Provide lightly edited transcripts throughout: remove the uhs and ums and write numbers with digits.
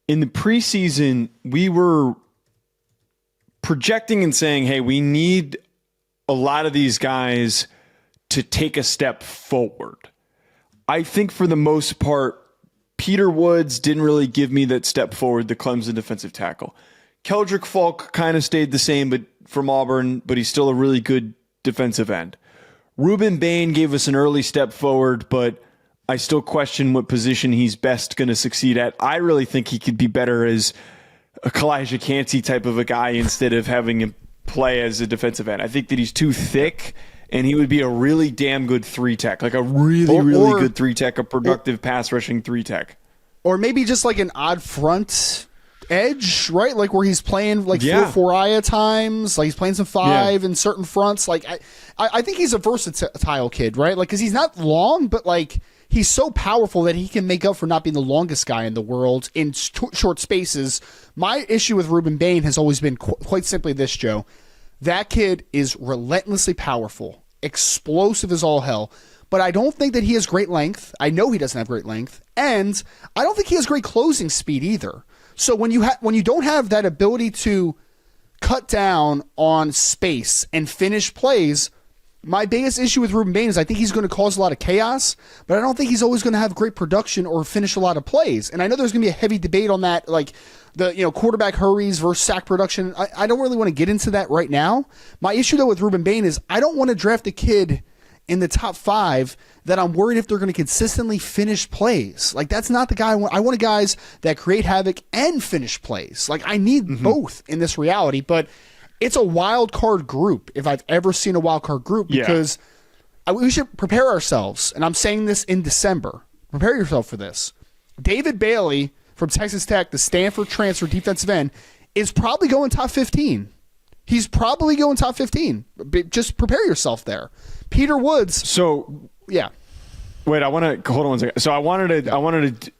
in the preseason, we were projecting and saying, hey, we need a lot of these guys to take a step forward. I think for the most part, Peter Woods didn't really give me that step forward, the Clemson defensive tackle. Keldric Faulk kind of stayed the same but from Auburn, but he's still a really good defensive end. Rueben Bain gave us an early step forward, but I still question what position he's best going to succeed at. I really think he could be better as a Kalijah Cansey type of a guy instead of having him play as a defensive end. I think that he's too thick, and he would be a really damn good three-tech, like a really good three-tech, a productive pass-rushing three-tech. Or maybe just like an odd front edge, right? Like where he's playing like 4-4-I at times, like he's playing some 5 in certain fronts. Like I think he's a versatile kid, right? Like because he's not long, but like he's so powerful that he can make up for not being the longest guy in the world in short spaces. My issue with Rueben Bain has always been quite simply this, Joe. That kid is relentlessly powerful, explosive as all hell, but I don't think that he has great length. I know he doesn't have great length, and I don't think he has great closing speed either. So when you don't have that ability to cut down on space and finish plays, my biggest issue with Rueben Bain is I think he's going to cause a lot of chaos, but I don't think he's always going to have great production or finish a lot of plays. And I know there's going to be a heavy debate on that, like the quarterback hurries versus sack production. I don't really want to get into that right now. My issue though with Rueben Bain is I don't want to draft a kid in the top 5 that I'm worried if they're going to consistently finish plays. Like that's not the guy I want. I want guys that create havoc and finish plays. Like I need both in this reality, but it's a wild card group if I've ever seen a wild card group because we should prepare ourselves. And I'm saying this in December. Prepare yourself for this. David Bailey from Texas Tech, the Stanford transfer defensive end, is probably going top 15. He's probably going top 15. Just prepare yourself there. Peter Woods. So yeah. Wait, I want to hold on one second. So I wanted to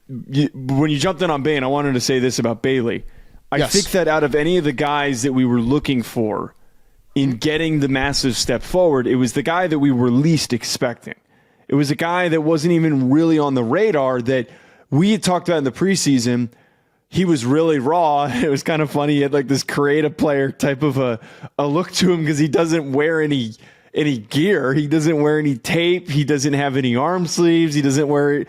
when you jumped in on Bain, I wanted to say this about Bailey. I think that out of any of the guys that we were looking for in getting the massive step forward, it was the guy that we were least expecting. It was a guy that wasn't even really on the radar that we had talked about in the preseason. He was really raw. It was kind of funny. He had like this creative player type of a look to him because he doesn't wear any gear. He doesn't wear any tape. He doesn't have any arm sleeves. He doesn't wear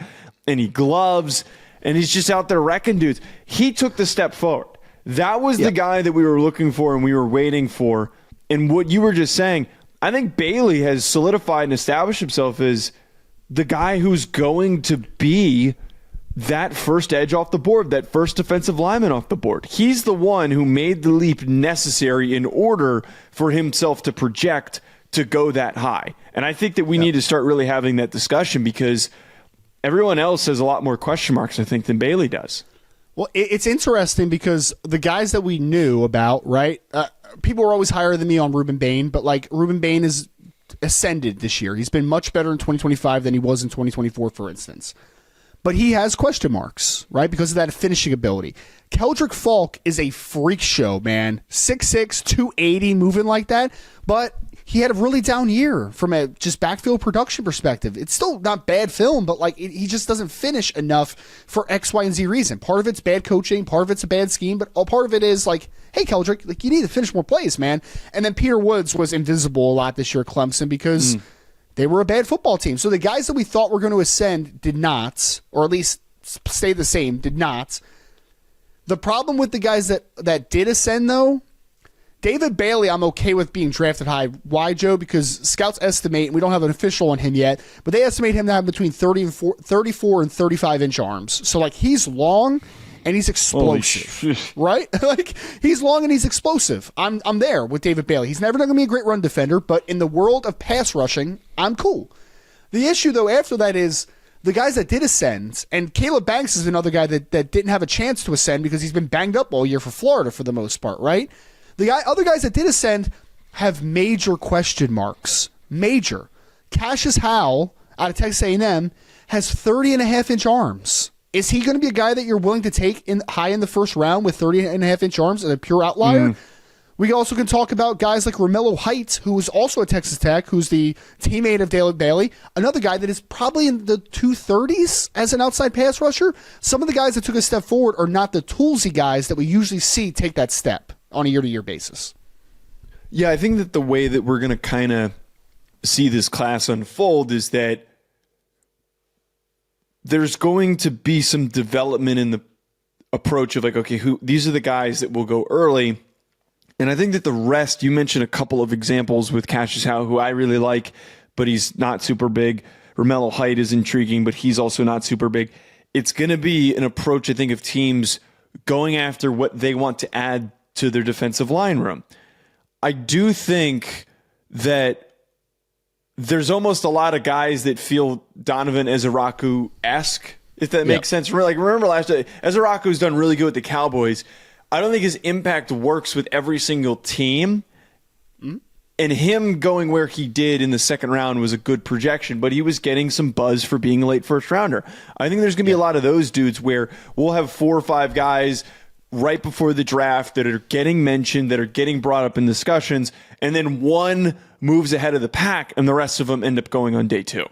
any gloves. And he's just out there wrecking dudes. He took the step forward. That was the guy that we were looking for and we were waiting for. And what you were just saying, I think Bailey has solidified and established himself as the guy who's going to be that first edge off the board, that first defensive lineman off the board. He's the one who made the leap necessary in order for himself to project to go that high. And I think that we need to start really having that discussion because everyone else has a lot more question marks, I think, than Bailey does. Well, it's interesting because the guys that we knew about, right? People were always higher than me on Rueben Bain, but like Rueben Bain is ascended this year. He's been much better in 2025 than he was in 2024, for instance. But he has question marks, right? Because of that finishing ability. Keldric Faulk is a freak show, man. 6'6", 280, moving like that. But he had a really down year from a just backfield production perspective. It's still not bad film, but like he just doesn't finish enough for X, Y, and Z reason. Part of it's bad coaching, part of it's a bad scheme, but all part of it is like, hey, Keldric, like you need to finish more plays, man. And then Peter Woods was invisible a lot this year at Clemson because they were a bad football team. So the guys that we thought were going to ascend did not, or at least stay the same, did not. The problem with the guys that did ascend, though, David Bailey, I'm okay with being drafted high. Why, Joe? Because scouts estimate, and we don't have an official on him yet, but they estimate him to have between 34 and 35-inch arms. So, like, he's long and he's explosive, right? Like, he's long and he's explosive. I'm there with David Bailey. He's never going to be a great run defender, but in the world of pass rushing, I'm cool. The issue, though, after that is the guys that did ascend, and Caleb Banks is another guy that didn't have a chance to ascend because he's been banged up all year for Florida for the most part, right? Other guys that did ascend have major question marks. Major. Cassius Howell out of Texas A&M has 30.5-inch arms. Is he going to be a guy that you're willing to take high in the first round with 30.5-inch arms and a pure outlier? We also can talk about guys like Romello Heights, who is also at Texas Tech, who's the teammate of David Bailey, another guy that is probably in the 230s as an outside pass rusher. Some of the guys that took a step forward are not the toolsy guys that we usually see take that step on a year-to-year basis. Yeah, I think that the way that we're going to kind of see this class unfold is that there's going to be some development in the approach of like, okay, these are the guys that will go early. And I think that the rest, you mentioned a couple of examples with Cassius Howe, who I really like, but he's not super big. Romello Height is intriguing, but he's also not super big. It's going to be an approach, I think, of teams going after what they want to add to their defensive line room. I do think that there's almost a lot of guys that feel Donovan Ezeraku-esque, if that makes sense. Remember last year, Ezeraku's done really good with the Cowboys. I don't think his impact works with every single team. Mm-hmm. And him going where he did in the second round was a good projection, but he was getting some buzz for being a late first rounder. I think there's going to be a lot of those dudes where we'll have 4 or 5 guys right before the draft that are getting mentioned, that are getting brought up in discussions, and then one moves ahead of the pack, and the rest of them end up going on day 2.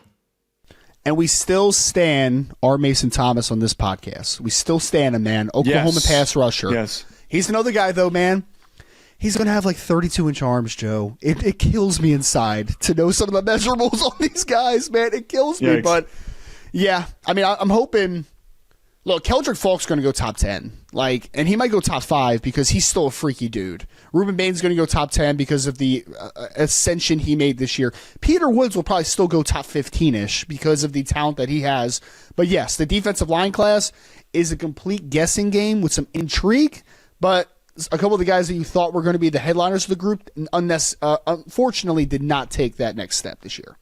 And we still stand our Mason Thomas on this podcast. We still stand him, man. Oklahoma pass rusher. Yes. He's another guy, though, man. He's going to have like 32-inch arms, Joe. It kills me inside to know some of the measurables on these guys, man. It kills me. Yikes. But, yeah, I mean, I'm hoping. Look, Keldric Faulk's going to go top 10. And he might go top 5 because he's still a freaky dude. Rueben Bain's going to go top 10 because of the ascension he made this year. Peter Woods will probably still go top 15-ish because of the talent that he has. But yes, the defensive line class is a complete guessing game with some intrigue. But a couple of the guys that you thought were going to be the headliners of the group unfortunately did not take that next step this year.